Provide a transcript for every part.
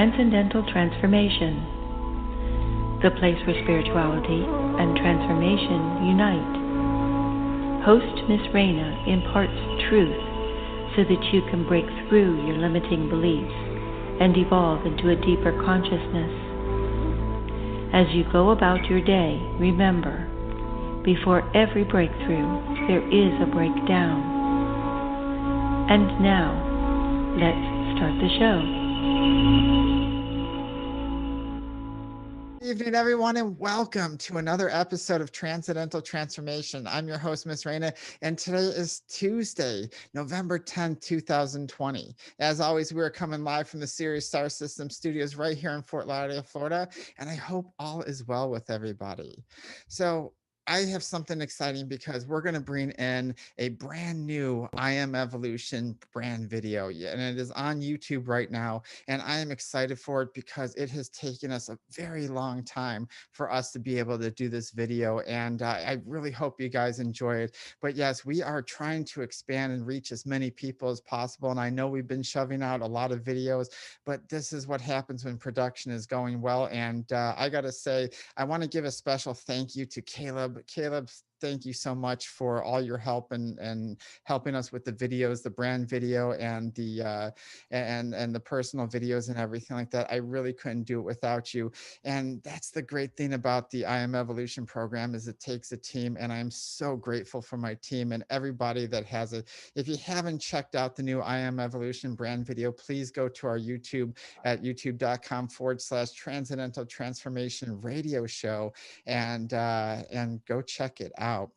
Transcendental Transformation, the place where spirituality and transformation unite. Host Miss Raina imparts truth so that you can break through your limiting beliefs and evolve into a deeper consciousness. As you go about your day, remember, before every breakthrough, there is a breakdown. And now, let's start the show. Good evening, everyone, and welcome to another episode of Transcendental Transformation. I'm your host, Miss Raina, and today is Tuesday, November 10th, 2020. As always, we are coming live from the Sirius Star System studios right here in Fort Lauderdale, Florida, and I hope all is well with everybody. So, I have something exciting because we're going to bring in a brand new I Am Evolution brand video, and it is on YouTube right now. And I am excited for it because it has taken us a very long time for us to be able to do this video. And I really hope you guys enjoy it. But yes, we are trying to expand and reach as many people as possible. And I know we've been shoving out a lot of videos, but this is what happens when production is going well. And I got to say, I want to give a special thank you to Caleb. Caleb, thank you so much for all your help and helping us with the videos, the brand video and the and the personal videos and everything like that. I really couldn't do it without you. And that's the great thing about the I Am Evolution program is it takes a team, and I'm so grateful for my team and everybody that has it. If you haven't checked out the new I Am Evolution brand video, please go to our YouTube at youtube.com/Transcendental Transformation Radio Show and go check it out.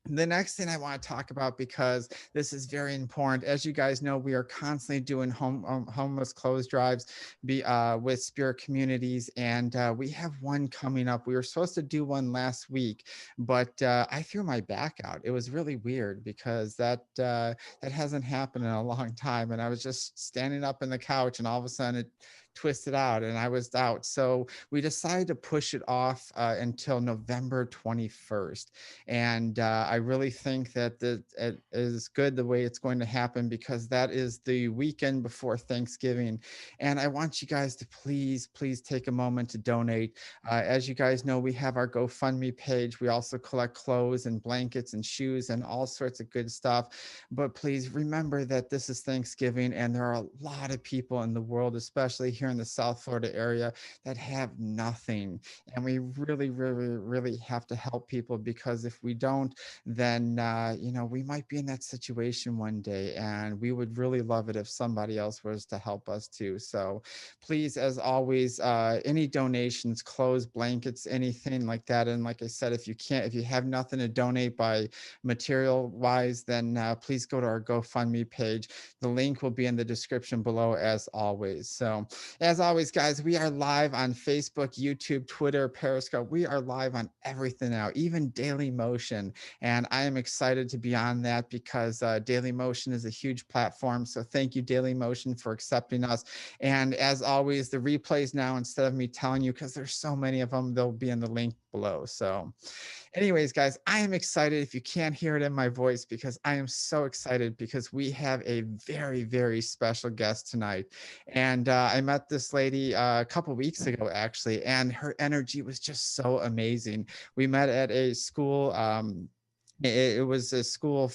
The next thing I want to talk about, because this is very important, as you guys know, we are constantly doing homeless clothes drives with spirit communities, and we have one coming up. We were supposed to do one last week, but I threw my back out. It was really weird because that hasn't happened in a long time, and I was just standing up in the couch, and all of a sudden it twisted out and I was out. So we decided to push it off until November 21st. And I really think that it is good the way it's going to happen because that is the weekend before Thanksgiving. And I want you guys to please take a moment to donate. As you guys know, we have our GoFundMe page. We also collect clothes and blankets and shoes and all sorts of good stuff. But please remember that this is Thanksgiving and there are a lot of people in the world, especially here in the South Florida area, that have nothing. And we really have to help people, because if we don't, then we might be in that situation one day, and we would really love it if somebody else was to help us too. So please, as always, any donations, clothes, blankets, anything like that. And like I said, if you have nothing to donate by material wise, then please go to our GoFundMe page. The link will be in the description below, as always. So as always, guys, we are live on Facebook, YouTube, Twitter, Periscope. We are live on everything now, even Daily Motion. And I am excited to be on that because Daily Motion is a huge platform. So thank you, Daily Motion, for accepting us. And as always, the replays now, instead of me telling you, because there's so many of them, they'll be in the link below. So anyways, guys, I am excited if you can't hear it in my voice, because I am so excited because we have a very special guest tonight. And I met this lady a couple weeks ago, actually, and her energy was just so amazing. We met at a school. It was a school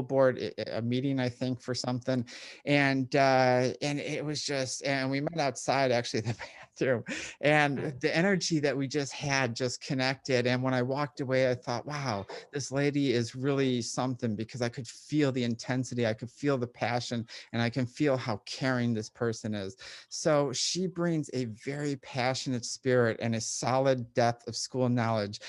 board a meeting, I think, for something, and it was just, and we met outside, actually, the bathroom, and the energy that we just had just connected. And when I walked away, I thought, wow, this lady is really something, because I could feel the intensity, I could feel the passion, and I can feel how caring this person is. So she brings a very passionate spirit and a solid depth of school knowledge,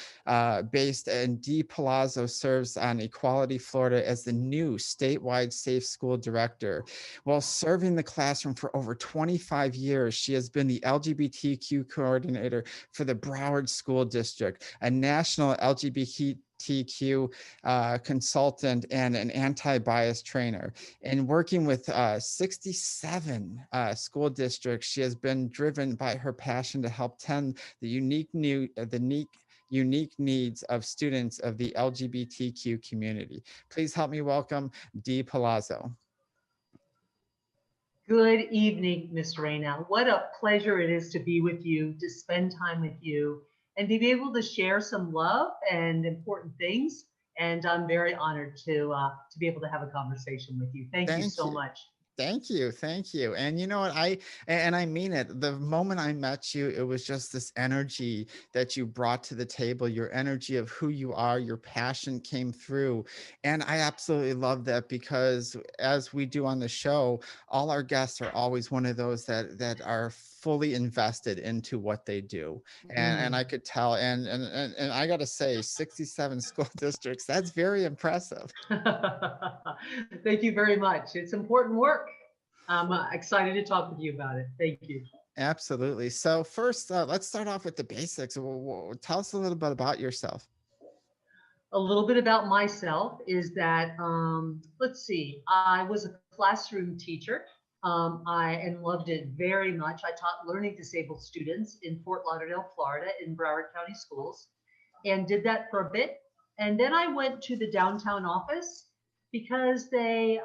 based in Palazzo. Serves on Equality, Florida as the new statewide safe school director. While serving the classroom for over 25 years, she has been the LGBTQ coordinator for the Broward School District, a national LGBTQ consultant, and an anti-bias trainer. In working with 67 school districts, she has been driven by her passion to help tend the unique needs of students of the LGBTQ community. Please help me welcome Dee Palazzo. Good evening, Miss Reyna. What a pleasure it is to be with you, to spend time with you, and to be able to share some love and important things. And I'm very honored to be able to have a conversation with you. Thank you Thank so you. much. Thank you. Thank you. And you know what? I mean it. The moment I met you, it was just this energy that you brought to the table, your energy of who you are, your passion came through. And I absolutely love that because as we do on the show, all our guests are always one of those that are fully invested into what they do. And I Mm. could tell. And I gotta say, 67 school districts, that's very impressive. Thank you very much. It's important work. I'm excited to talk with you about it. Thank you. Absolutely. So first, let's start off with the basics. Tell us a little bit about yourself. A little bit about myself is that, let's see, I was a classroom teacher. I and loved it very much. I taught learning disabled students in Fort Lauderdale, Florida, in Broward County Schools, and did that for a bit. And then I went to the downtown office because they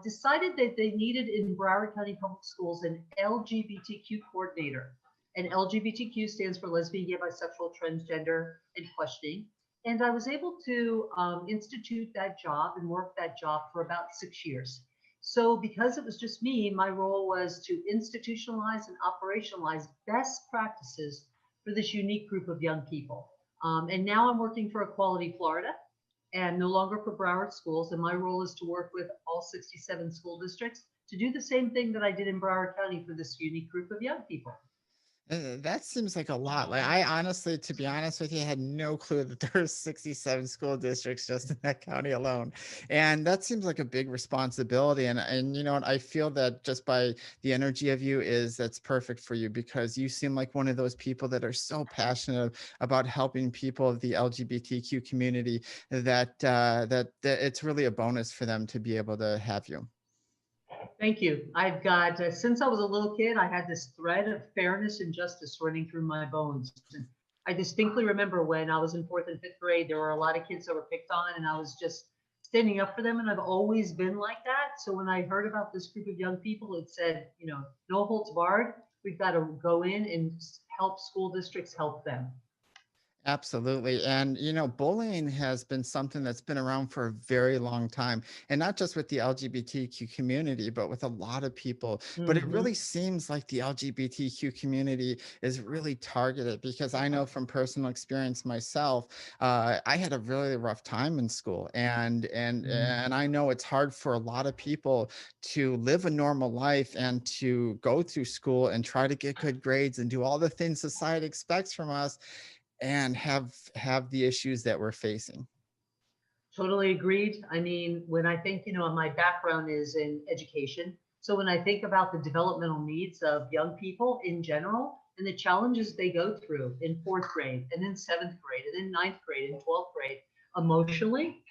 decided that they needed in Broward County Public Schools an LGBTQ coordinator. And LGBTQ stands for lesbian, gay, bisexual, transgender, and questioning. And I was able to institute that job and work that job for about 6 years. So, because it was just me, my role was to institutionalize and operationalize best practices for this unique group of young people. And now I'm working for Equality Florida and no longer for Broward Schools. And my role is to work with all 67 school districts to do the same thing that I did in Broward County for this unique group of young people. That seems like a lot. Like I honestly, to be honest with you, had no clue that there's 67 school districts just in that county alone. And that seems like a big responsibility. And you know what, I feel that just by the energy of you is that's perfect for you because you seem like one of those people that are so passionate about helping people of the LGBTQ community that it's really a bonus for them to be able to have you. Thank you. I've got, since I was a little kid, I had this thread of fairness and justice running through my bones. And I distinctly remember when I was in fourth and fifth grade, there were a lot of kids that were picked on, and I was just standing up for them. And I've always been like that. So when I heard about this group of young people, it said, no holds barred. We've got to go in and help school districts help them. Absolutely. And, you know, bullying has been something that's been around for a very long time, and not just with the LGBTQ community, but with a lot of people. But it Mm-hmm. really seems like the LGBTQ community is really targeted because I know from personal experience myself, I had a really rough time in school, and I know it's hard for a lot of people to live a normal life and to go through school and try to get good grades and do all the things society expects from us and have the issues that we're facing. Totally agreed. I mean, when I think, my background is in education. So when I think about the developmental needs of young people in general and the challenges they go through in fourth grade and in seventh grade and in ninth grade and 12th grade emotionally,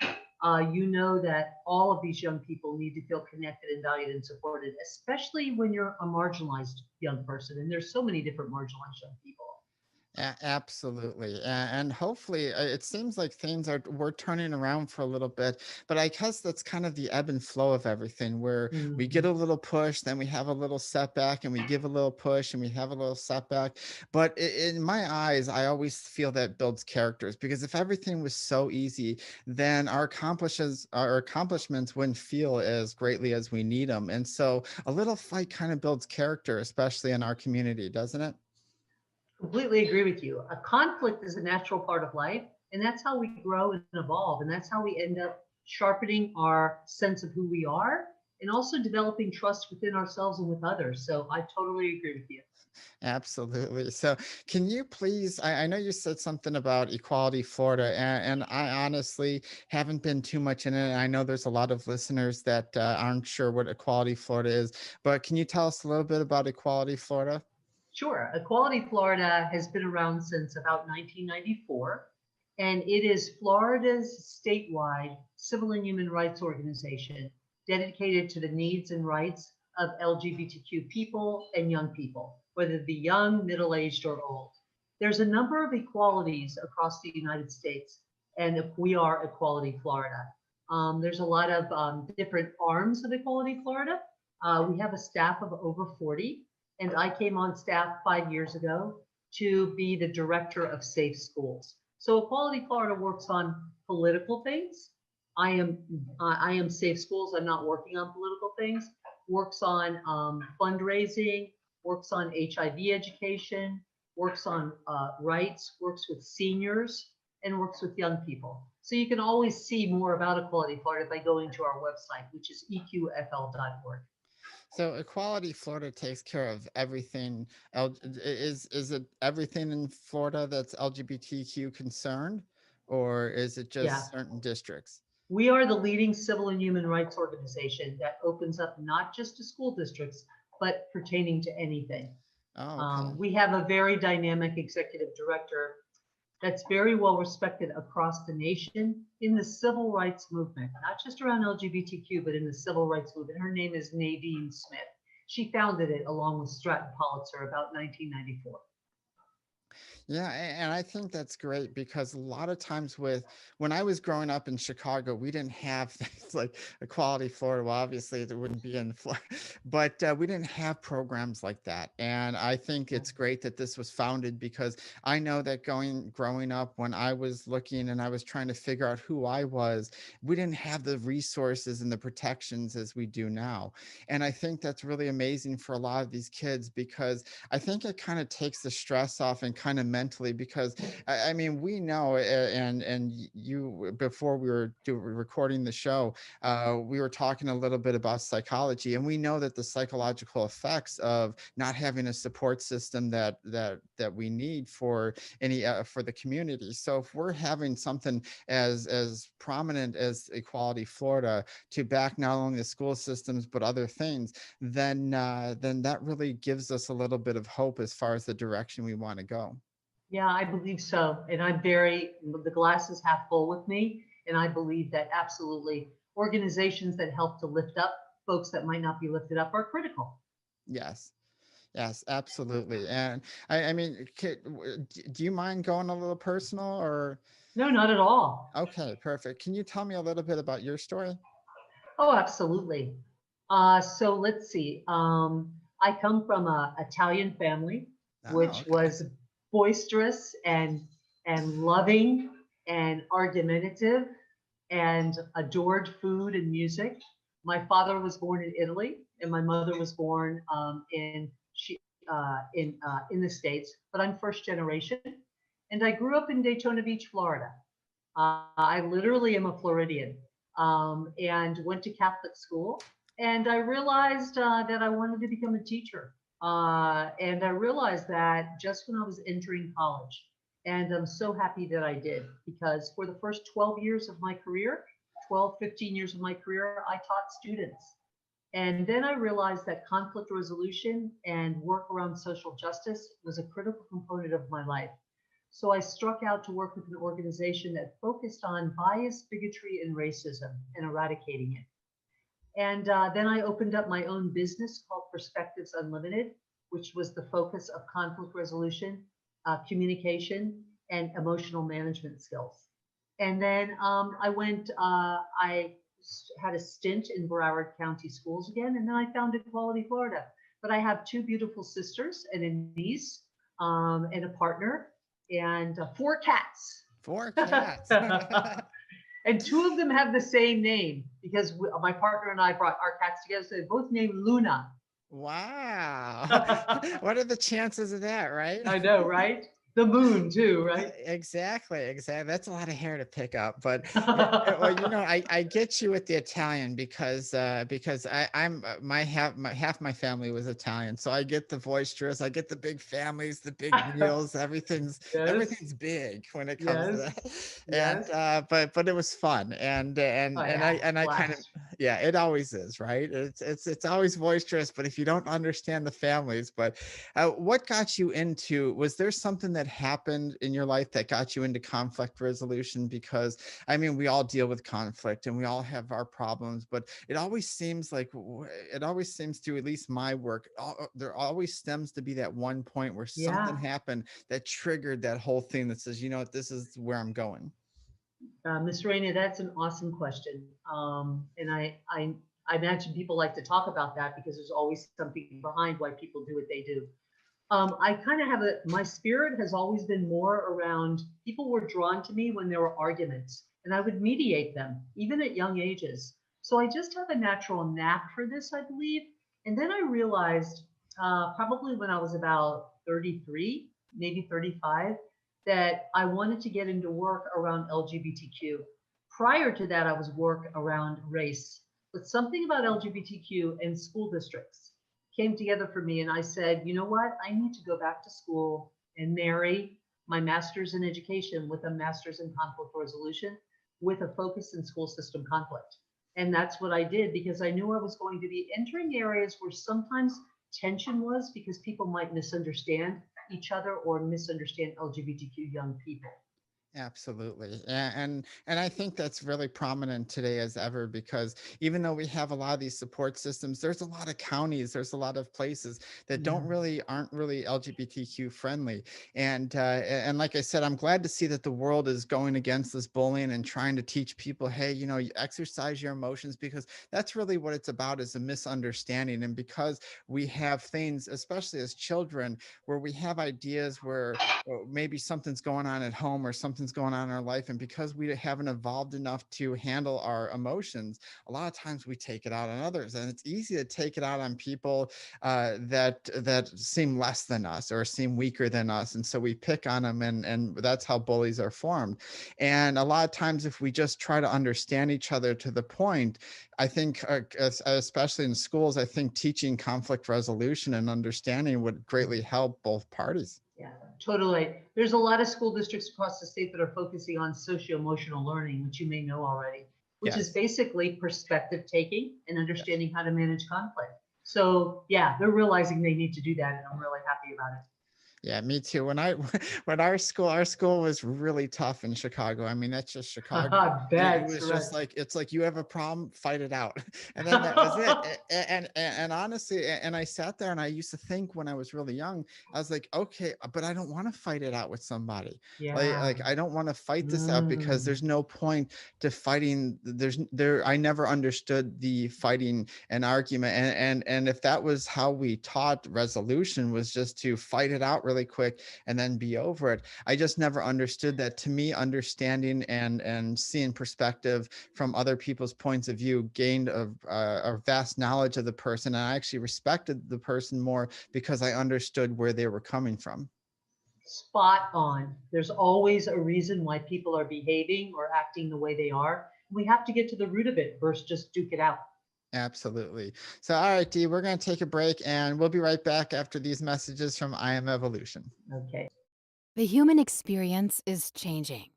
you know that all of these young people need to feel connected and valued and supported, especially when you're a marginalized young person. And there's so many different marginalized young people. Absolutely. And hopefully it seems like things we're turning around for a little bit, but I guess that's kind of the ebb and flow of everything where we get Mhm. a little push, then we have a little setback and we give a little push and we have a little setback. But in my eyes, I always feel that builds characters because if everything was so easy, then our accomplishments wouldn't feel as greatly as we need them. And so a little fight kind of builds character, especially in our community, doesn't it? Completely agree with you. A conflict is a natural part of life, and that's how we grow and evolve, and that's how we end up sharpening our sense of who we are and also developing trust within ourselves and with others. So I totally agree with you. Absolutely. So, can you please? I know you said something about Equality Florida, and I honestly haven't been too much in it. I know there's a lot of listeners that aren't sure what Equality Florida is, but can you tell us a little bit about Equality Florida? Sure. Equality Florida has been around since about 1994, and it is Florida's statewide civil and human rights organization dedicated to the needs and rights of LGBTQ people and young people, whether they be young, middle aged, or old. There's a number of equalities across the United States, and we are Equality Florida. There's a lot of different arms of Equality Florida. We have a staff of over 40, and I came on staff 5 years ago to be the director of safe schools. So Equality Florida works on political things. I am safe schools. I'm not working on political things. Works on fundraising, works on HIV education, works on rights, works with seniors, and works with young people. So you can always see more about Equality Florida by going to our website, which is eqfl.org. So Equality Florida takes care of everything. Is it everything in Florida that's LGBTQ concerned, or is it Yeah. just certain districts? We are the leading civil and human rights organization that opens up not just to school districts, but pertaining to anything. Oh, okay. We have a very dynamic executive director that's very well respected across the nation in the civil rights movement, not just around LGBTQ, but in the civil rights movement. Her name is Nadine Smith. She founded it along with Stratton Politzer about 1994. Yeah, and I think that's great because a lot of times when I was growing up in Chicago, we didn't have things like Equality Florida. Well, obviously it wouldn't be in Florida, but we didn't have programs like that. And I think it's great that this was founded because I know that growing up when I was looking and I was trying to figure out who I was, we didn't have the resources and the protections as we do now. And I think that's really amazing for a lot of these kids because I think it kind of takes the stress off and kind of mentally because I mean we know and you before we were recording the show we were talking a little bit about psychology and we know that the psychological effects of not having a support system that we need for any for the community. So if we're having something as prominent as Equality Florida to back not only the school systems but other things, then that really gives us a little bit of hope as far as the direction we want to go. Yeah, I believe so. And the glass is half full with me. And I believe that absolutely organizations that help to lift up folks that might not be lifted up are critical. Yes. Yes, absolutely. And I mean, do you mind going a little personal or? No, not at all. Okay, perfect. Can you tell me a little bit about your story? Oh, absolutely. So let's see. I come from an Italian family, Oh, which okay. was boisterous and loving and argumentative and adored food and music. My father was born in Italy, and my mother was born in the States. But I'm first generation, and I grew up in Daytona Beach, Florida. I literally am a Floridian, and went to Catholic school. And I realized that I wanted to become a teacher. And I realized that just when I was entering college. And I'm so happy that I did because for the first 12 years of my career, 12, 15 years of my career, I taught students. And then I realized that conflict resolution and work around social justice was a critical component of my life. So I struck out to work with an organization that focused on bias, bigotry, and racism and eradicating it. And then I opened up my own business called Perspectives Unlimited, which was the focus of conflict resolution, communication, and emotional management skills. And then I had a stint in Broward County Schools again, and then I found Equality Florida. But I have two beautiful sisters and a niece and a partner and 4 cats. 4 cats. And 2 of them have the same name because my partner and I brought our cats together. So they're both named Luna. Wow. What are the chances of that, right? I know, right? The moon too, right? Exactly. That's a lot of hair to pick up, but well, I get you with the Italian because I'm half my family was Italian, so I get the boisterous, I get the big families, the big meals, everything's big when it comes to that. And but it was fun, and I kind of it always is, right? It's always boisterous, but if you don't understand the families, but what got you into? Was there something that happened in your life that got you into conflict resolution? Because I mean, we all deal with conflict and we all have our problems, but it always seems through at least my work, there always stems to be that one point where something happened that triggered that whole thing that says, this is where I'm going. Ms. Raina, that's an awesome question. And I imagine people like to talk about that because there's always something behind why people do what they do. I kind of have my spirit has always been more around people were drawn to me when there were arguments, and I would mediate them, even at young ages. So I just have a natural knack for this, I believe. And then I realized, probably when I was about 33, maybe 35, that I wanted to get into work around LGBTQ. Prior to that, I was work around race, but something about LGBTQ and school districts came together for me. And I said, you know what? I need to go back to school and marry my master's in education with a master's in conflict resolution with a focus in school system conflict. And that's what I did because I knew I was going to be entering areas where sometimes tension was because people might misunderstand each other or misunderstand LGBTQ young people. Absolutely. And I think that's really prominent today as ever, because even though we have a lot of these support systems, there's a lot of counties, there's a lot of places that aren't really LGBTQ friendly. And like I said, I'm glad to see that the world is going against this bullying and trying to teach people, hey, you know, you exercise your emotions, because that's really what it's about, is a misunderstanding. And because we have things, especially as children, where we have ideas where maybe something's going on at home or something's going on in our life, and because we haven't evolved enough to handle our emotions, a lot of times we take it out on others, and it's easy to take it out on people that seem less than us or seem weaker than us, and so we pick on them, and that's how bullies are formed. And a lot of times, if we just try to understand each other to the point, I think, especially in schools, I think teaching conflict resolution and understanding would greatly help both parties. Yeah, totally. There's a lot of school districts across the state that are focusing on socio-emotional learning, which you may know already, which is basically perspective taking and understanding how to manage conflict. So yeah, they're realizing they need to do that, and I'm really happy about it. Yeah, me too. When our school was really tough in Chicago. I mean, that's just Chicago. It was just like, it's like, you have a problem, fight it out. And then that was it. And honestly, and I sat there and I used to think when I was really young, I was like, okay, but I don't want to fight it out with somebody. Like I don't want to fight this out, because there's no point to fighting. I never understood the fighting an argument. And if that was how we taught resolution, was just to fight it out really quick and then be over it, I just never understood that. To me, understanding and seeing perspective from other people's points of view gained a vast knowledge of the person, and I actually respected the person more because I understood where they were coming from. Spot on. There's always a reason why people are behaving or acting the way they are. We have to get to the root of it versus just duke it out. Absolutely. So, all right, Dee, we're going to take a break, and we'll be right back after these messages from I Am Evolution. Okay. The human experience is changing,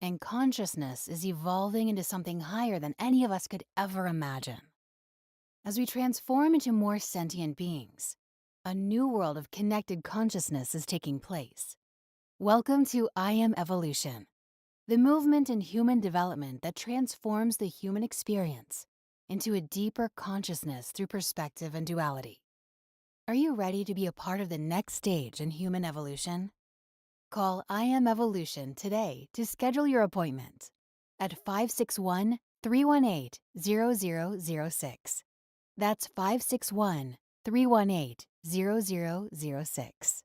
and consciousness is evolving into something higher than any of us could ever imagine. As we transform into more sentient beings, a new world of connected consciousness is taking place. Welcome to I Am Evolution, the movement in human development that transforms the human experience into a deeper consciousness through perspective and duality. Are you ready to be a part of the next stage in human evolution? Call I Am Evolution today to schedule your appointment at 561-318-0006. That's 561-318-0006.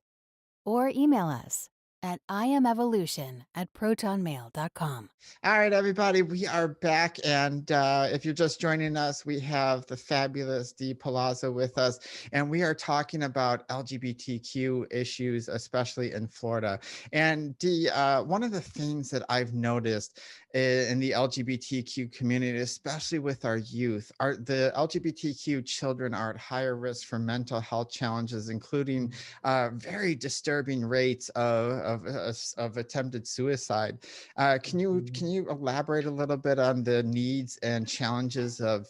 Or email us at iamevolution@protonmail.com. All right, everybody, we are back. And if you're just joining us, we have the fabulous Dee Palazzo with us, and we are talking about LGBTQ issues, especially in Florida. And Dee, one of the things that I've noticed in the LGBTQ community, especially with our youth, are the LGBTQ children are at higher risk for mental health challenges, including very disturbing rates of attempted suicide. Can you elaborate a little bit on the needs and challenges of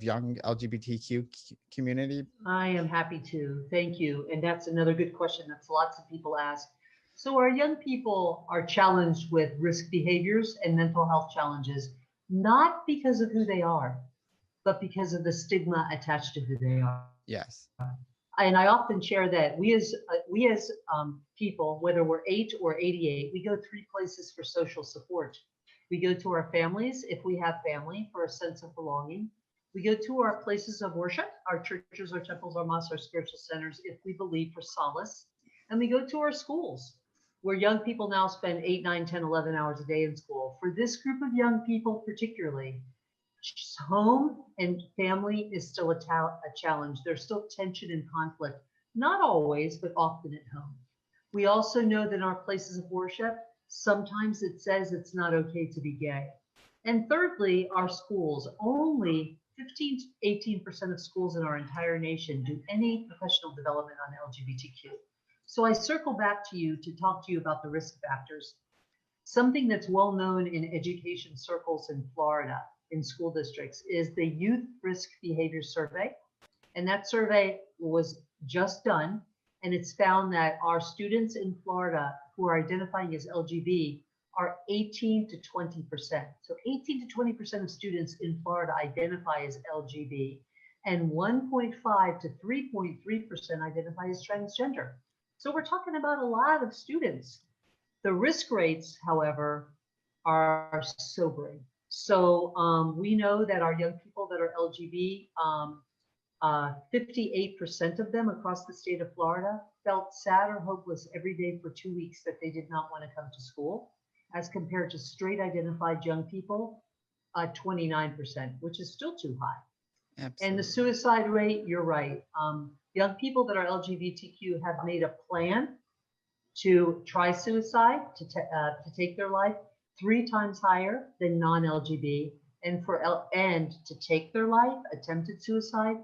young LGBTQ community? I am happy to. Thank you. And that's another good question that lots of people ask. So our young people are challenged with risk behaviors and mental health challenges, not because of who they are, but because of the stigma attached to who they are. Yes. And I often share that we as people, whether we're 8 or 88, we go 3 places for social support. We go to our families, if we have family, for a sense of belonging. We go to our places of worship, our churches, our temples, our mosques, our spiritual centers, if we believe, for solace. And we go to our schools, where young people now spend 8, 9, 10, 11 hours a day in school. For this group of young people particularly, home and family is still a challenge. There's still tension and conflict, not always, but often at home. We also know that in our places of worship, sometimes it says it's not okay to be gay. And thirdly, our schools. Only 15 to 18% of schools in our entire nation do any professional development on LGBTQ. So I circle back to you to talk to you about the risk factors. Something that's well known in education circles in Florida, in school districts, is the Youth Risk Behavior Survey. And that survey was just done, and it's found that our students in Florida who are identifying as LGBT are 18 to 20%. So 18 to 20% of students in Florida identify as LGBT, and 1.5 to 3.3% identify as transgender. So we're talking about a lot of students. The risk rates, however, are sobering. So we know that our young people that are LGBT, 58% of them across the state of Florida felt sad or hopeless every day for 2 weeks that they did not want to come to school, as compared to straight identified young people, 29%, which is still too high. Absolutely. And the suicide rate, you're right. Young people that are LGBTQ have made a plan to try suicide, to take their life, 3 times higher than non-LGBT, and to take their life, attempted suicide,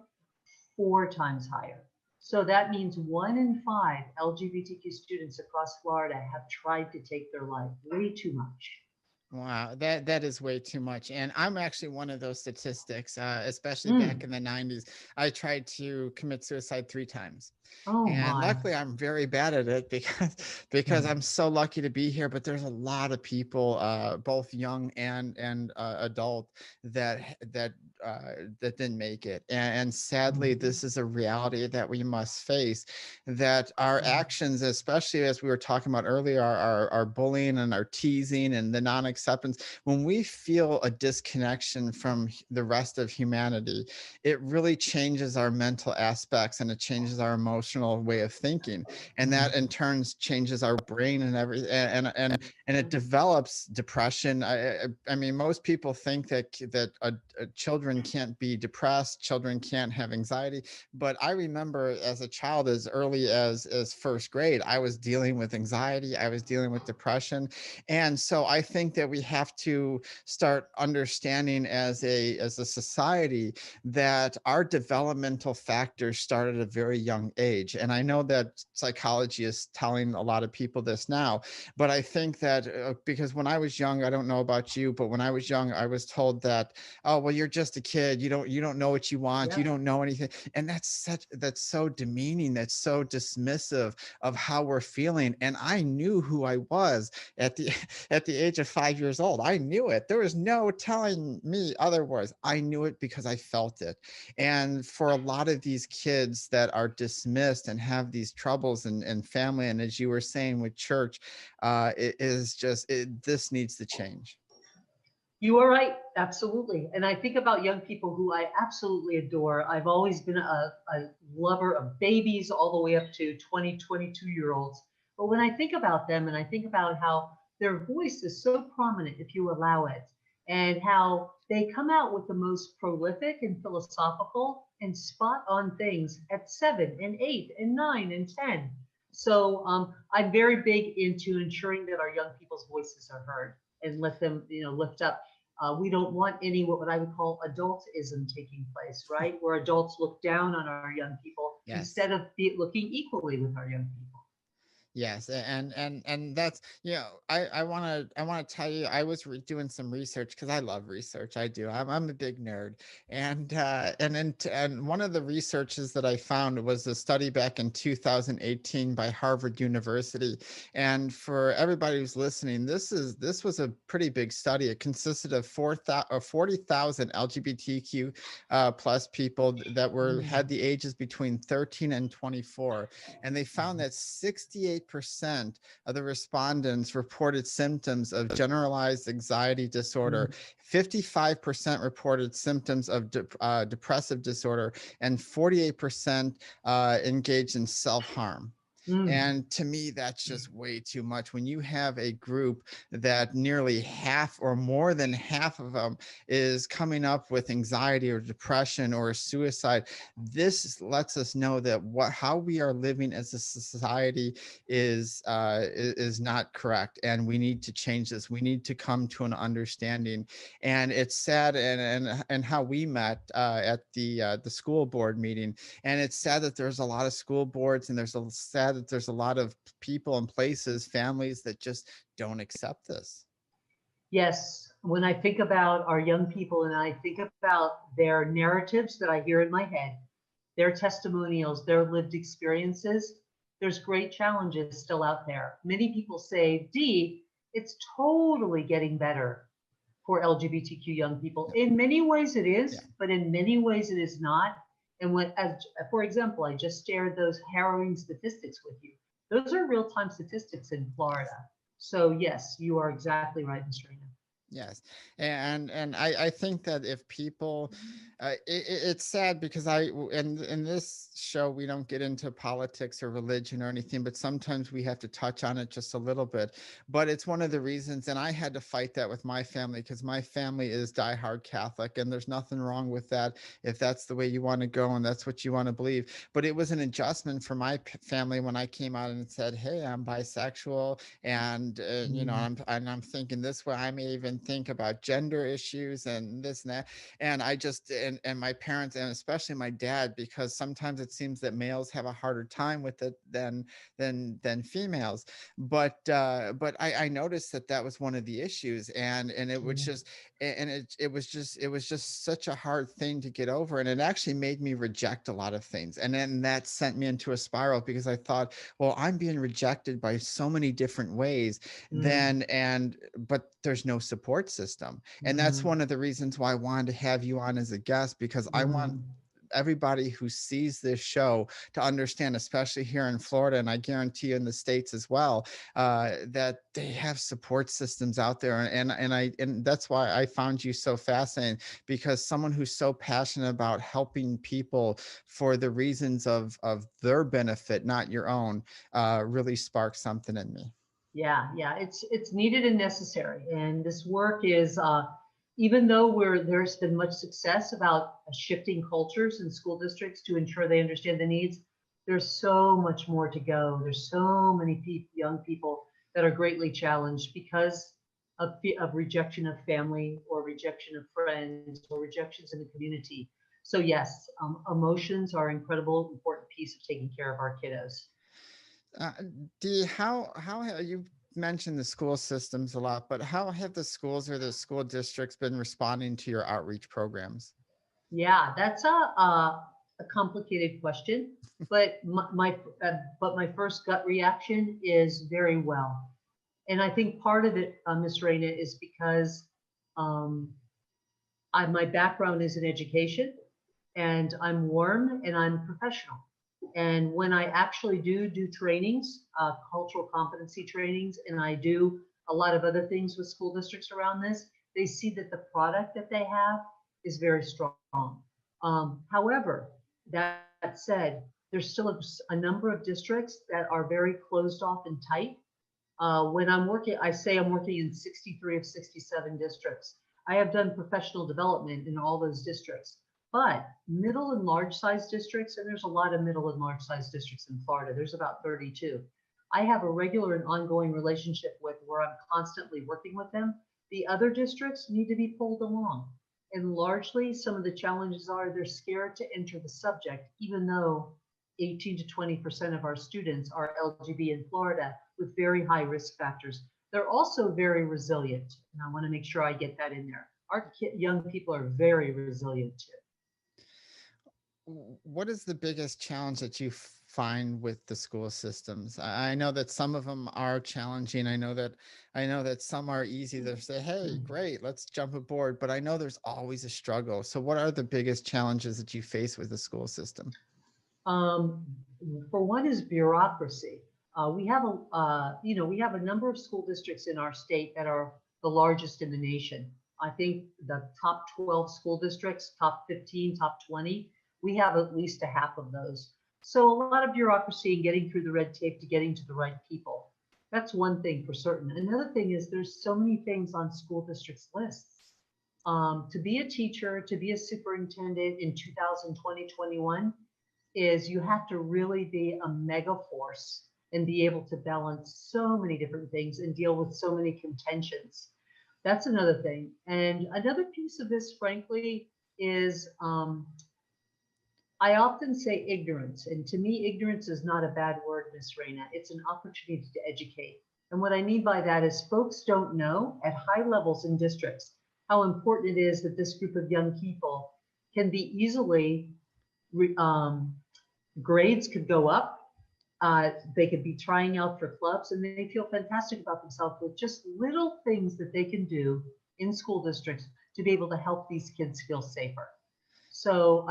4 times higher. So that means 1 in 5 LGBTQ students across Florida have tried to take their life. Way too much. Wow, that is way too much. And I'm actually one of those statistics, especially back in the 90s. I tried to commit suicide 3 times. Oh, and luckily I'm very bad at it because I'm so lucky to be here. But there's a lot of people, both young and adult, that didn't make it. And sadly, this is a reality that we must face, that our actions, especially as we were talking about earlier, our bullying and our teasing and the non-acceptance, when we feel a disconnection from the rest of humanity, it really changes our mental aspects, and it changes our emotional way of thinking, and that in turn changes our brain and everything, and it develops depression. I mean, most people think that children can't be depressed, children can't have anxiety, but I remember as a child, as early as 1st grade, I was dealing with anxiety, I was dealing with depression. And so I think that we have to start understanding as a society that our developmental factors start at a very young age. And I know that psychology is telling a lot of people this now, but I think that because when I was young, I don't know about you, but when I was young, I was told that, oh, well, you're just a kid, you don't know what you want, you don't know anything. And that's so demeaning, that's so dismissive of how we're feeling. And I knew who I was at the age of 5 years old. I knew it. There was no telling me otherwise. I knew it because I felt it. And for a lot of these kids that are dismissed and have these troubles in family, and as you were saying with church, it is just, this needs to change. You are right, absolutely. And I think about young people who I absolutely adore. I've always been a lover of babies all the way up to 20, 22-year-olds. But when I think about them, and I think about how their voice is so prominent if you allow it, and how they come out with the most prolific and philosophical and spot on things at 7 and 8 and 9 and 10. So I'm very big into ensuring that our young people's voices are heard and let them, lift up. We don't want any what I would call adultism taking place, right? Where adults look down on our young people instead of looking equally with our young people. Yes, and that's, I want to tell you, I was doing some research because I love research. I do. I'm a big nerd, and one of the researches that I found was a study back in 2018 by Harvard University. And for everybody who's listening, this was a pretty big study. It consisted of 40,000 LGBTQ plus people that had the ages between 13 and 24, and they found that 68% 85% of the respondents reported symptoms of generalized anxiety disorder. 55% reported symptoms of depressive disorder, and 48% engaged in self-harm. And to me, that's just way too much. When you have a group that nearly half or more than half of them is coming up with anxiety or depression or suicide, this lets us know that how we are living as a society is not correct, and we need to change this. We need to come to an understanding. And it's sad, and how we met at the school board meeting. And it's sad that there's a lot of school boards, and sad that there's a lot of people and places, families that just don't accept this. Yes, when I think about our young people and I think about their narratives that I hear in my head, their testimonials, their lived experiences, there's great challenges still out there. Many people say, Dee, it's totally getting better for LGBTQ young people. In many ways it is, but in many ways it is not. And for example, I just shared those harrowing statistics with you. Those are real-time statistics in Florida. So yes, you are exactly right, Ms. Rena. Yes. And I think that if people, it's sad because in this show, we don't get into politics or religion or anything, but sometimes we have to touch on it just a little bit. But it's one of the reasons, and I had to fight that with my family, because my family is diehard Catholic, and there's nothing wrong with that if that's the way you want to go and that's what you want to believe. But it was an adjustment for my family when I came out and said, hey, I'm bisexual, and you know, I'm thinking this way. I may even think about gender issues and this and that. And I just, and my parents, and especially my dad, because sometimes it seems that males have a harder time with it than females. But I noticed that was one of the issues, and it was just, and it was just such a hard thing to get over. And it actually made me reject a lot of things. And then that sent me into a spiral, because I thought, well, I'm being rejected by so many different ways but there's no support system. And that's one of the reasons why I wanted to have you on as a guest, because I want everybody who sees this show to understand, especially here in Florida, and I guarantee you in the States as well, that they have support systems out there. And that's why I found you so fascinating, because someone who's so passionate about helping people for the reasons of their benefit, not your own, really sparked something in me. Yeah, it's needed and necessary. And this work is, even though there's been much success about shifting cultures in school districts to ensure they understand the needs, there's so much more to go. There's so many young people that are greatly challenged because of rejection of family, or rejection of friends, or rejections in the community. So yes, emotions are an incredible, important piece of taking care of our kiddos. Dee, how have you mentioned the school systems a lot, but how have the schools or the school districts been responding to your outreach programs? Yeah, that's a complicated question, but my first gut reaction is very well. And I think part of it, Ms. Rena, is because my background is in education, and I'm warm and I'm professional. And when I actually do trainings, cultural competency trainings, and I do a lot of other things with school districts around this, they see that the product that they have is very strong. However, that said, there's still a number of districts that are very closed off and tight. When I'm working, I say I'm working in 63 of 67 districts. I have done professional development in all those districts. But middle and large size districts, and there's a lot of middle and large size districts in Florida, there's about 32. I have a regular and ongoing relationship with, where I'm constantly working with them. The other districts need to be pulled along. And largely, some of the challenges are they're scared to enter the subject, even though 18 to 20% of our students are LGBT in Florida with very high risk factors. They're also very resilient. And I want to make sure I get that in there. Our young people are very resilient too. What is the biggest challenge that you find with the school systems? I know that some of them are challenging. I know that some are easy. They say, hey, great, let's jump aboard. But I know there's always a struggle. So what are the biggest challenges that you face with the school system? For one is bureaucracy. We have we have a number of school districts in our state that are the largest in the nation. I think the top 12 school districts, top 15, top 20, we have at least a half of those. So a lot of bureaucracy and getting through the red tape to getting to the right people. That's one thing for certain. Another thing is there's so many things on school districts lists. To be a teacher, to be a superintendent in 2020, 21 is you have to really be a mega force and be able to balance so many different things and deal with so many contentions. That's another thing. And another piece of this, frankly, is I often say ignorance. And to me, ignorance is not a bad word, Miss Raina. It's an opportunity to educate. And what I mean by that is folks don't know at high levels in districts how important it is that this group of young people can be easily, grades could go up. They could be trying out for clubs and they feel fantastic about themselves with just little things that they can do in school districts to be able to help these kids feel safer. So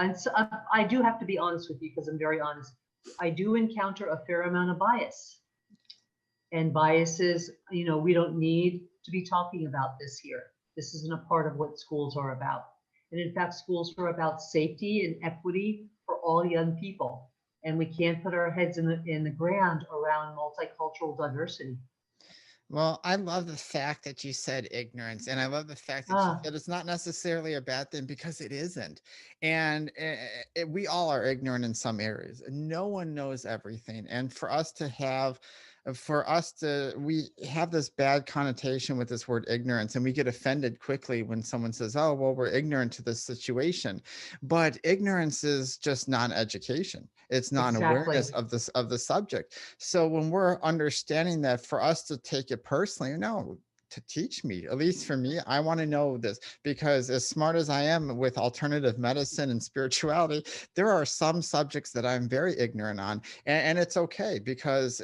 I do have to be honest with you because I'm very honest. I do encounter a fair amount of bias. And biases, we don't need to be talking about this here. This isn't a part of what schools are about. And in fact, schools are about safety and equity for all young people. And we can't put our heads in the ground around multicultural diversity. Well, I love the fact that you said ignorance, and I love the fact that you said it's not necessarily a bad thing because it isn't. And we all are ignorant in some areas. No one knows everything. And we have this bad connotation with this word ignorance, and we get offended quickly when someone says, oh, well, we're ignorant to this situation. But ignorance is just non-education. It's non-awareness of the subject. So when we're understanding that, for us to take it personally, no, to teach me, at least for me, I want to know this, because as smart as I am with alternative medicine and spirituality, there are some subjects that I'm very ignorant on, and it's okay because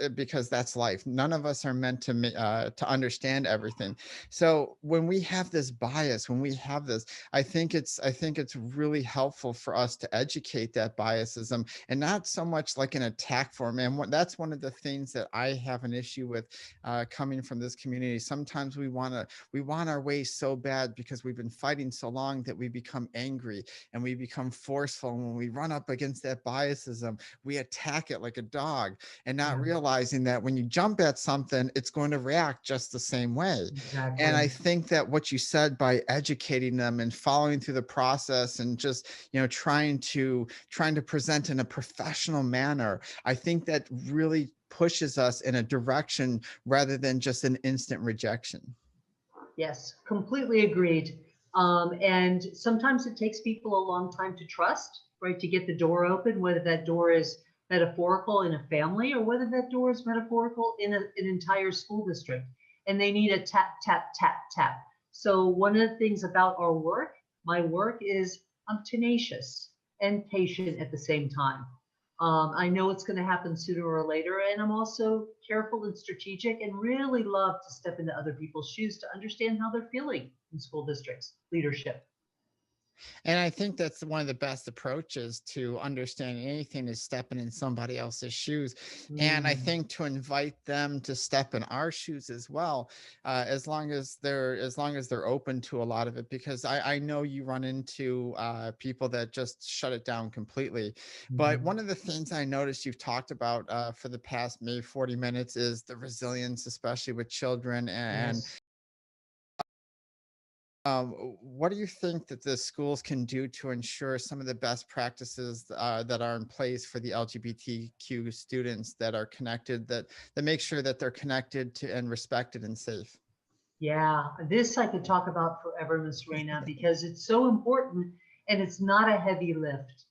that's life. None of us are meant to understand everything. So when we have this bias, when we have this, I think it's really helpful for us to educate that biasism and not so much like an attack form. And that's one of the things that I have an issue with coming from this community. Sometimes we want our way so bad because we've been fighting so long that we become angry and we become forceful. And when we run up against that biasism, we attack it like a dog, and not realizing that when you jump at something, it's going to react just the same way. Exactly. And I think that what you said, by educating them and following through the process and just, trying to present in a professional manner, I think that really pushes us in a direction rather than just an instant rejection. Yes, completely agreed. And sometimes it takes people a long time to trust, right, to get the door open, whether that door is metaphorical in a family or whether that door is metaphorical in an entire school district. And they need a tap, tap, tap, tap. So one of the things about our work, my work, is I'm tenacious and patient at the same time. I know it's going to happen sooner or later, and I'm also careful and strategic and really love to step into other people's shoes to understand how they're feeling in school districts leadership. And I think that's one of the best approaches to understanding anything, is stepping in somebody else's shoes. And I think to invite them to step in our shoes as well, as long as they're open to a lot of it, because I know you run into people that just shut it down completely. But one of the things I noticed you've talked about for the past maybe 40 minutes is the resilience, especially with children. And Yes. what do you think that the schools can do to ensure some of the best practices that are in place for the LGBTQ students that are connected, that make sure that they're connected to and respected and safe? Yeah, this I could talk about forever, Ms. Reina, because it's so important and it's not a heavy lift.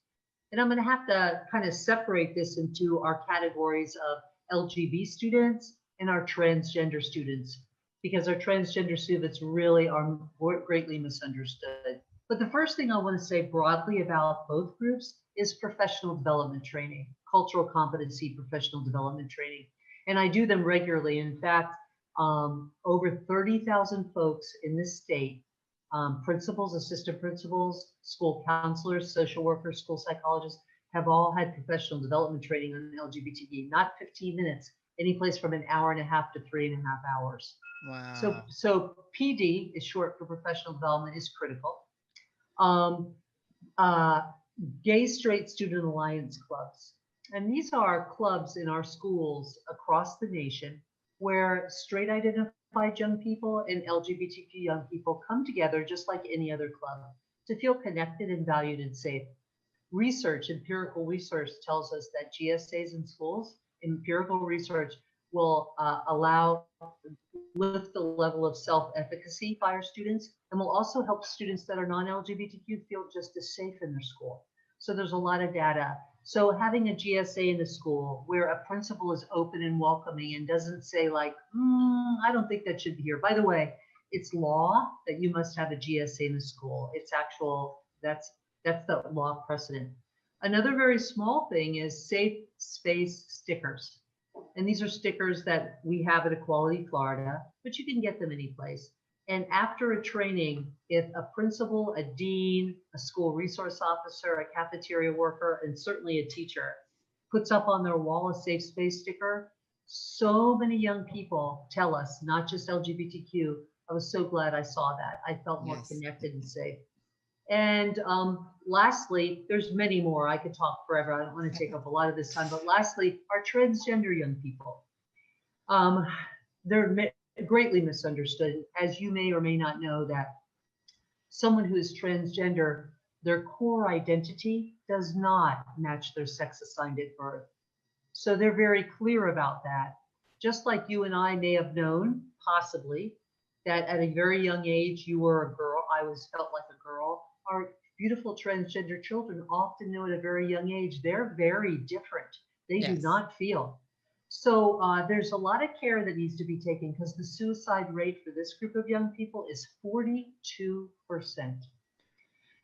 And I'm going to have to kind of separate this into our categories of LGB students and our transgender students, because our transgender students really are greatly misunderstood. But the first thing I want to say broadly about both groups is professional development training, cultural competency, professional development training. And I do them regularly. In fact, over 30,000 folks in this state, principals, assistant principals, school counselors, social workers, school psychologists, have all had professional development training on LGBTQ, not 15 minutes, any place from an hour and a half to 3.5 hours. Wow. So PD is short for professional development, is critical. Um, uh, Gay Straight Student Alliance clubs. And these are clubs in our schools across the nation where straight identified young people and LGBTQ young people come together just like any other club to feel connected and valued and safe. Empirical research tells us that GSAs in schools, empirical research will allow lift the level of self-efficacy by our students, and will also help students that are non-LGBTQ feel just as safe in their school. So there's a lot of data. So having a GSA in the school where a principal is open and welcoming and doesn't say like, I don't think that should be here. By the way, it's law that you must have a GSA in the school. It's actual, that's the law precedent. Another very small thing is safe space stickers. And these are stickers that we have at Equality Florida, but you can get them anyplace. And after a training, if a principal, a dean, a school resource officer, a cafeteria worker, and certainly a teacher puts up on their wall a safe space sticker, so many young people tell us, not just LGBTQ, I was so glad I saw that. I felt more connected and safe. And lastly, there's many more. I could talk forever. I don't want to take up a lot of this time. But lastly, our transgender young people. They're greatly misunderstood. As you may or may not know, that someone who is transgender, their core identity does not match their sex assigned at birth. So they're very clear about that. Just like you and I may have known, possibly, that at a very young age you were a girl. I always felt like a girl. Our beautiful transgender children often know at a very young age they're very different. They do not feel. So there's a lot of care that needs to be taken because the suicide rate for this group of young people is 42%.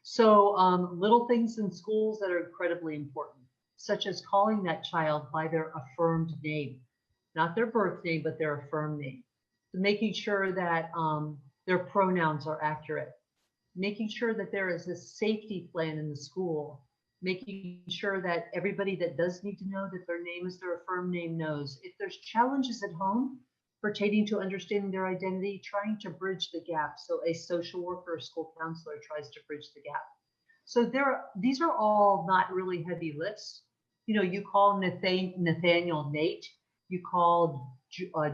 So little things in schools that are incredibly important, such as calling that child by their affirmed name, not their birth name, but their affirmed name. Making sure that their pronouns are accurate, making sure that there is a safety plan in the school, making sure that everybody that does need to know that their name is their affirmed name knows. If there's challenges at home pertaining to understanding their identity, trying to bridge the gap. So a social worker or school counselor tries to bridge the gap. So these are all not really heavy lifts. You know, you call Nathaniel Nate, you called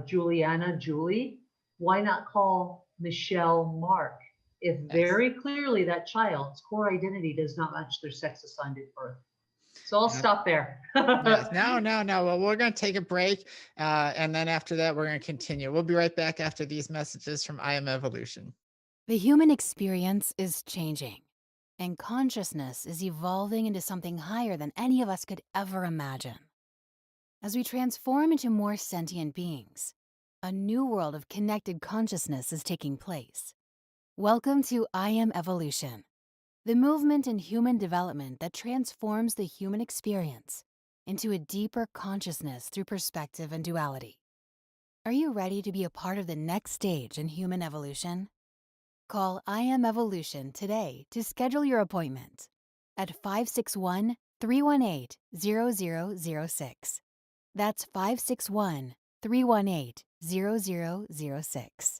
Juliana Julie. Why not call Michelle Mark? If very clearly that child's core identity does not match their sex assigned at birth. So I'll stop there. No. Well, we're going to take a break. And then after that, we're going to continue. We'll be right back after these messages from I Am Evolution. The human experience is changing, and consciousness is evolving into something higher than any of us could ever imagine. As we transform into more sentient beings, a new world of connected consciousness is taking place. Welcome to I Am Evolution, the movement in human development that transforms the human experience into a deeper consciousness through perspective and duality. Are you ready to be a part of the next stage in human evolution? Call I Am Evolution today to schedule your appointment at 561-318-0006. That's 561-318-0006.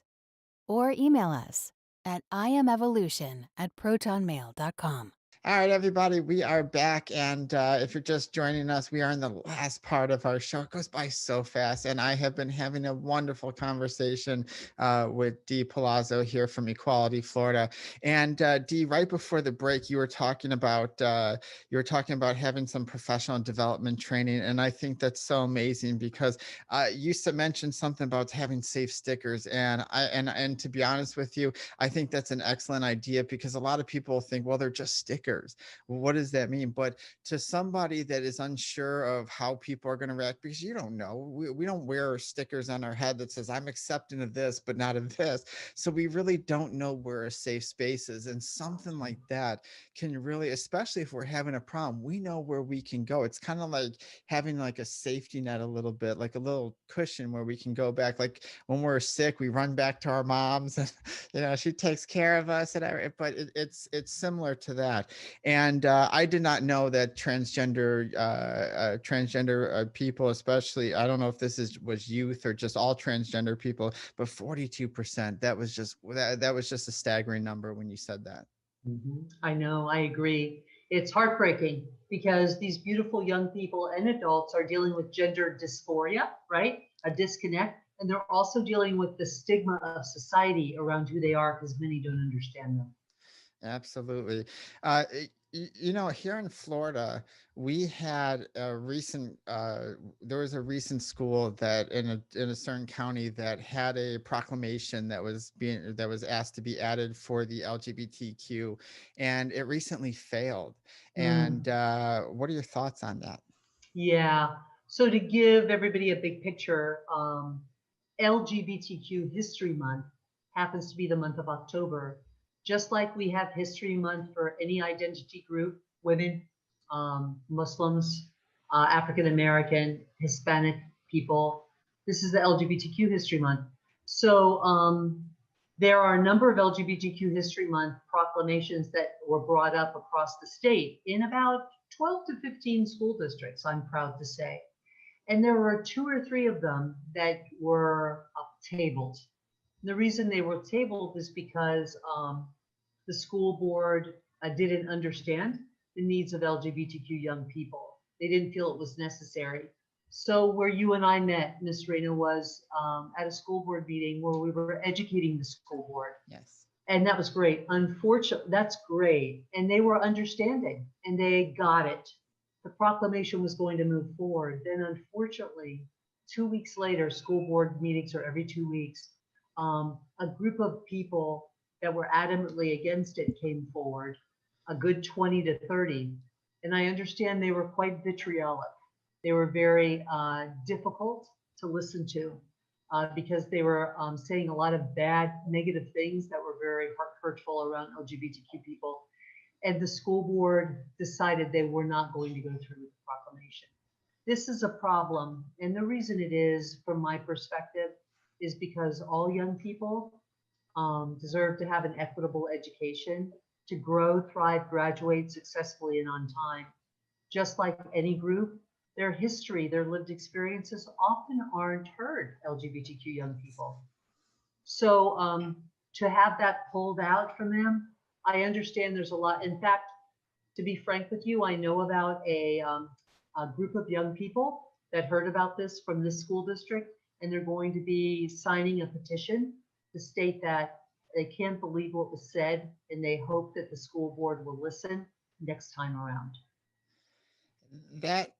Or email us at iamevolution@protonmail.com. All right, everybody, we are back. And if you're just joining us, we are in the last part of our show. It goes by so fast. And I have been having a wonderful conversation with Dee Palazzo here from Equality Florida. And Dee, right before the break, you were talking about having some professional development training. And I think that's so amazing because you mentioned something about having safe stickers. And to be honest with you, I think that's an excellent idea because a lot of people think, well, they're just stickers. Well, what does that mean? But to somebody that is unsure of how people are going to react, because you don't know, we don't wear stickers on our head that says I'm accepting of this, but not of this. So we really don't know where a safe space is. And something like that can really, especially if we're having a problem, we know where we can go. It's kind of like having like a safety net a little bit, like a little cushion where we can go back. Like when we're sick, we run back to our moms and, she takes care of us. But it's similar to that. And I did not know that transgender people, especially, I don't know if was youth or just all transgender people, but 42%. That was just a staggering number when you said that. I know, I agree. It's heartbreaking because these beautiful young people and adults are dealing with gender dysphoria, right? A disconnect. And they're also dealing with the stigma of society around who they are because many don't understand them. Absolutely. Here in Florida, we had there was a recent school that in a certain county that had a proclamation that was asked to be added for the LGBTQ, and it recently failed. And what are your thoughts on that? Yeah. So to give everybody a big picture, LGBTQ History Month happens to be the month of October. Just like we have History Month for any identity group, women, Muslims, African American, Hispanic people. This is the LGBTQ History Month. So there are a number of LGBTQ History Month proclamations that were brought up across the state in about 12 to 15 school districts, I'm proud to say. And there were 2 or 3 of them that were tabled. The reason they were tabled is because the school board didn't understand the needs of LGBTQ young people. They didn't feel it was necessary. So where you and I met, Ms. Reyna, was at a school board meeting where we were educating the school board. Yes. And that was great. Unfortunately, that's great. And they were understanding and they got it. The proclamation was going to move forward. Then unfortunately, 2 weeks later, school board meetings are every 2 weeks. A group of people that were adamantly against it came forward, a good 20 to 30. And I understand they were quite vitriolic. They were very difficult to listen to because they were saying a lot of bad, negative things that were very hurtful around LGBTQ people. And the school board decided they were not going to go through with the proclamation. This is a problem. And the reason it is, from my perspective, is because all young people deserve to have an equitable education to grow, thrive, graduate successfully and on time. Just like any group, their history, their lived experiences often aren't heard, LGBTQ young people. So to have that pulled out from them, I understand there's a lot. In fact, to be frank with you, I know about a group of young people that heard about this from this school district, and they're going to be signing a petition to state that they can't believe what was said, and they hope that the school board will listen next time around. That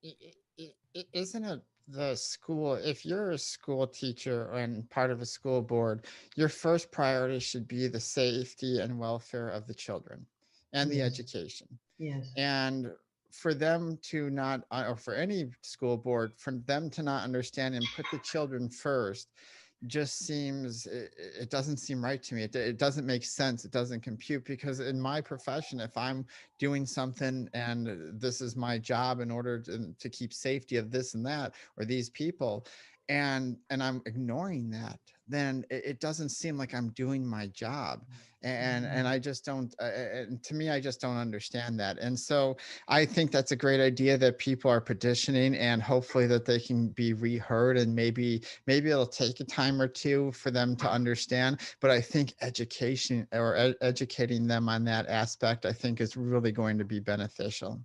isn't it. The school, if you're a school teacher and part of a school board, your first priority should be the safety and welfare of the children and the education. Yes. And for them to not, or for any school board, for them to not understand and put the children first, just seems, it doesn't seem right to me. It doesn't make sense. It doesn't compute, because in my profession, if I'm doing something and this is my job in order to keep safety of this and that or these people, and I'm ignoring that, then it doesn't seem like I'm doing my job. And I just don't, and to me, I just don't understand that. And so I think that's a great idea that people are petitioning, and hopefully that they can be reheard, and maybe it'll take a time or two for them to understand. But I think education, or educating them on that aspect, I think is really going to be beneficial.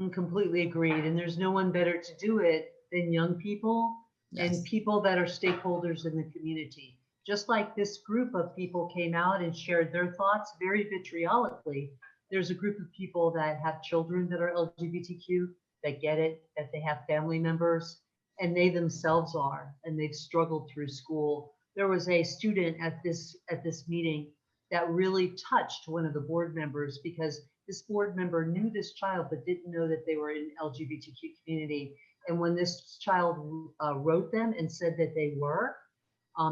I'm completely agreed. And there's no one better to do it than young people. Yes. And people that are stakeholders in the community. Just like this group of people came out and shared their thoughts very vitriolically, there's a group of people that have children that are LGBTQ, that get it, that they have family members, and they themselves are, and they've struggled through school. There was a student at this meeting that really touched one of the board members, because this board member knew this child but didn't know that they were in LGBTQ community. And when this child wrote them and said that they were,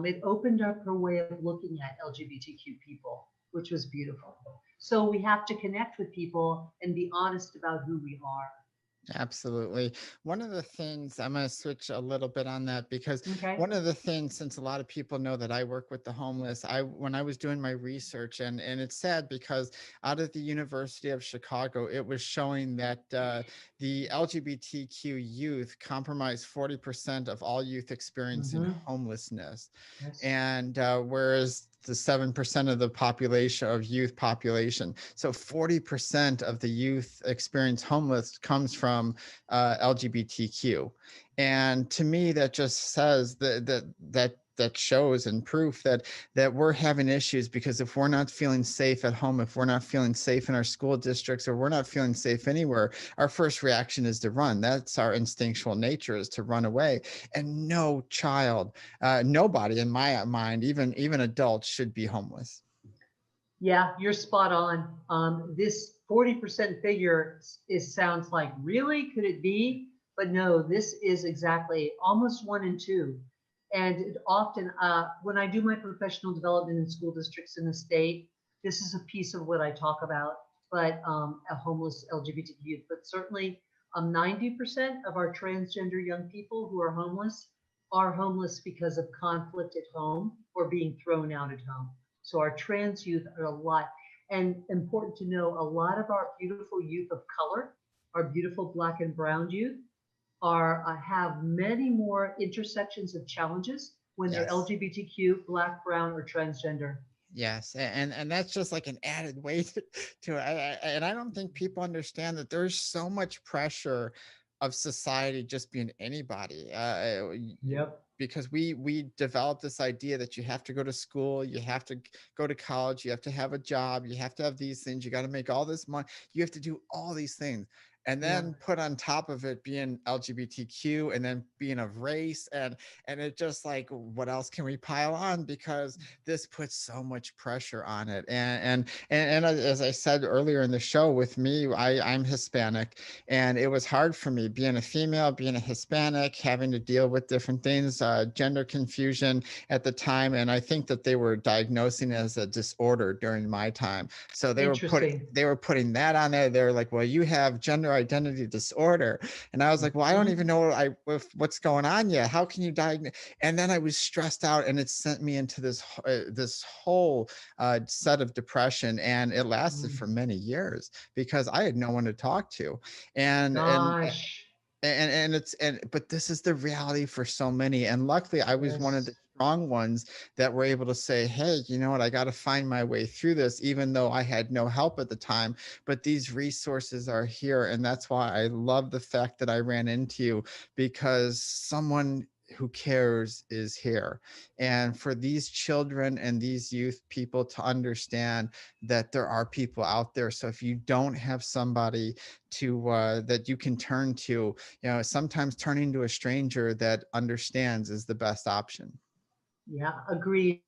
it opened up her way of looking at LGBTQ people, which was beautiful. So we have to connect with people and be honest about who we are. Absolutely. One of the things, I'm going to switch a little bit on that, because Okay. one of the things, since a lot of people know that I work with the homeless, when I was doing my research, and it's sad because out of the University of Chicago, it was showing that the LGBTQ youth comprise 40% of all youth experiencing Mm-hmm. homelessness. Yes. And whereas the 7% of the population of youth population. So 40% of the youth experience homeless comes from LGBTQ. And to me, that just says that shows and proof that we're having issues, because if we're not feeling safe at home, if we're not feeling safe in our school districts, or we're not feeling safe anywhere, our first reaction is to run. That's our instinctual nature, is to run away. And no child, nobody in my mind, even adults, should be homeless. Yeah, you're spot on. This 40% figure sounds like, really? Could it be? But no, this is exactly almost one in two. And often, when I do my professional development in school districts in the state, this is a piece of what I talk about, but a homeless LGBTQ youth. But certainly, 90% of our transgender young people who are homeless because of conflict at home or being thrown out at home. So our trans youth are a lot. And important to know, a lot of our beautiful youth of color, our beautiful Black and brown youth, are have many more intersections of challenges when they're Yes. LGBTQ, Black, brown, or transgender. Yes, and that's just like an added weight to it. And I don't think people understand that there's so much pressure of society just being anybody. Yep. Because we developed this idea that you have to go to school, you have to go to college, you have to have a job, you have to have these things, you got to make all this money, you have to do all these things, and Yeah. then put on top of it being LGBTQ, and then being of race, and it just like, what else can we pile on? Because this puts so much pressure on it. And as I said earlier in the show, with me, I'm Hispanic, and it was hard for me being a female, being a Hispanic, having to deal with different things, gender confusion at the time. And I think that they were diagnosing it as a disorder during my time. So Interesting. they were putting that on there. They're like, well, you have gender identity disorder. And I was like, well, I don't Mhm. even know what's going on yet. How can you diagnose? And then I was stressed out, and it sent me into this whole set of depression, and it lasted Mm. for many years because I had no one to talk to. and and Gosh. and but this is the reality for so many, and luckily I was one of the Yes. strong ones that were able to say, hey, you know what, I got to find my way through this, even though I had no help at the time. But these resources are here, and that's why I love the fact that I ran into you, because someone who cares is here. And for these children and these youth people to understand that there are people out there. So if you don't have somebody to that you can turn to, sometimes turning to a stranger that understands is the best option. Yeah, agreed.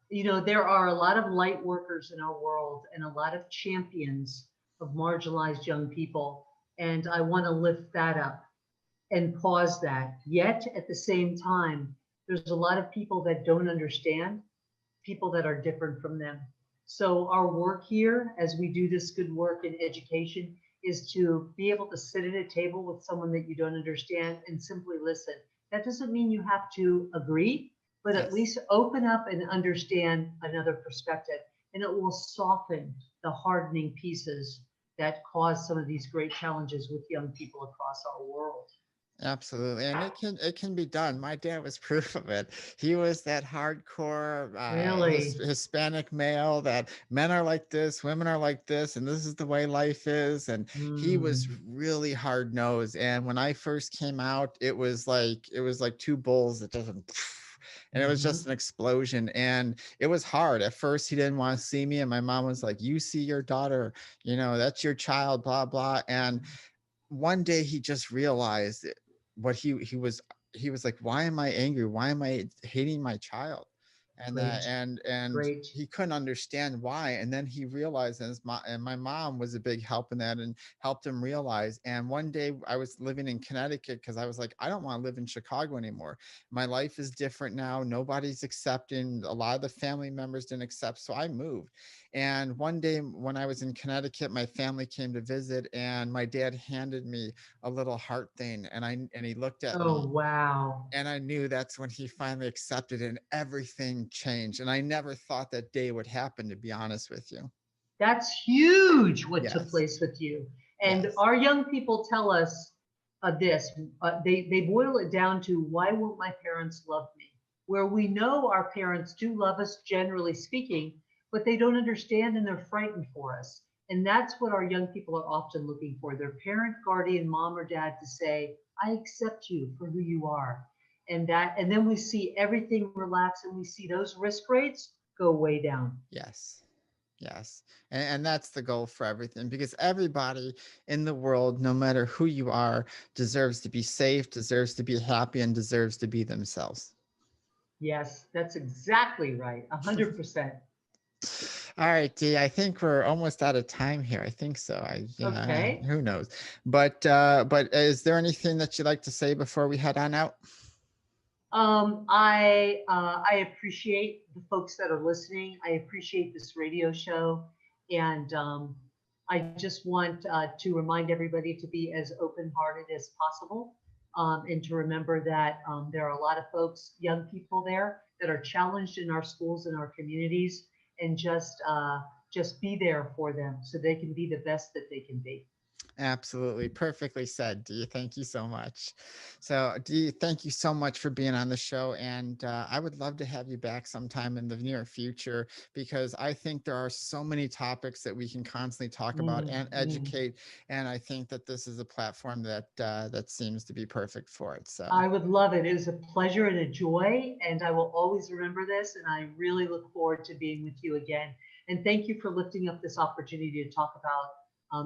There are a lot of light workers in our world and a lot of champions of marginalized young people. And I want to lift that up and pause that. Yet at the same time, there's a lot of people that don't understand, people that are different from them. So our work here, as we do this good work in education, is to be able to sit at a table with someone that you don't understand and simply listen. That doesn't mean you have to agree, but at Yes. least open up and understand another perspective, and it will soften the hardening pieces that cause some of these great challenges with young people across our world. Absolutely, and it can be done. My dad was proof of it. He was that hardcore Really? Hispanic male that men are like this, women are like this, and this is the way life is. And he was Mm. really hard nosed. And when I first came out, it was like two bulls that just and it was just Hmm. an explosion. And it was hard. At first, he didn't want to see me, and my mom was like, "You see your daughter, that's your child, blah blah." And one day he just realized what he was like, why am I angry, why am I hating my child? And Great, great. he couldn't understand why. And then he realized, and my mom was a big help in that, and helped him realize. And one day I was living in Connecticut, because I was like, I don't want to live in Chicago anymore. My life is different now, nobody's accepting, a lot of the family members didn't accept, so I moved. And one day when I was in Connecticut, my family came to visit, and my dad handed me a little heart thing, and he looked at Oh, me, wow. and I knew that's when he finally accepted it, and everything changed. And I never thought that day would happen, to be honest with you. That's huge what took Yes. place with you. And Yes. our young people tell us this. They boil it down to, why won't my parents love me? Where we know our parents do love us, generally speaking, but they don't understand and they're frightened for us. And that's what our young people are often looking for, their parent, guardian, mom or dad to say, I accept you for who you are. And then we see everything relax, and we see those risk rates go way down. Yes. Yes. And that's the goal for everything, because everybody in the world, no matter who you are, deserves to be safe, deserves to be happy, and deserves to be themselves. Yes, that's exactly right. 100%. All right, Dee, I think we're almost out of time here. I think so. Yeah, Okay. who knows? But is there anything that you'd like to say before we head on out? I appreciate the folks that are listening. I appreciate this radio show, and I just want to remind everybody to be as open-hearted as possible, and to remember that there are a lot of folks, young people there, that are challenged in our schools and our communities, and just be there for them so they can be the best that they can be. Absolutely. Perfectly said, Dee. Thank you so much. So, Dee, thank you so much for being on the show. And I would love to have you back sometime in the near future, because I think there are so many topics that we can constantly talk about and Mm. educate. And I think that this is a platform that seems to be perfect for it. So, I would love it. It was a pleasure and a joy, and I will always remember this. And I really look forward to being with you again. And thank you for lifting up this opportunity to talk about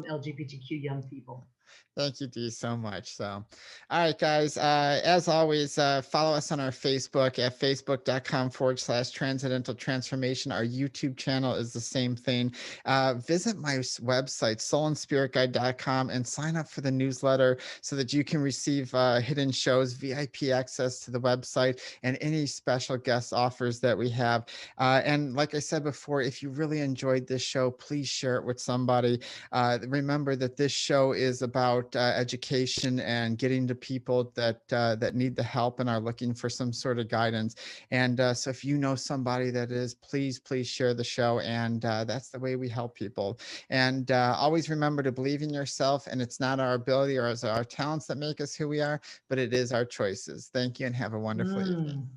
LGBTQ young people. thank you, Dee, so much. So, all right, guys, as always, follow us on our Facebook at facebook.com/transcendental transformation. Our YouTube channel is the same thing. Visit my website, soulandspiritguide.com, and sign up for the newsletter so that you can receive hidden shows, VIP access to the website, and any special guest offers that we have. And like I said before, if you really enjoyed this show, please share it with somebody. Remember that this show is about education and getting to people that need the help and are looking for some sort of guidance. And so if you know somebody that is, please share the show. And that's the way we help people. And always remember to believe in yourself. And it's not our ability or our talents that make us who we are, but it is our choices. Thank you and have a wonderful evening.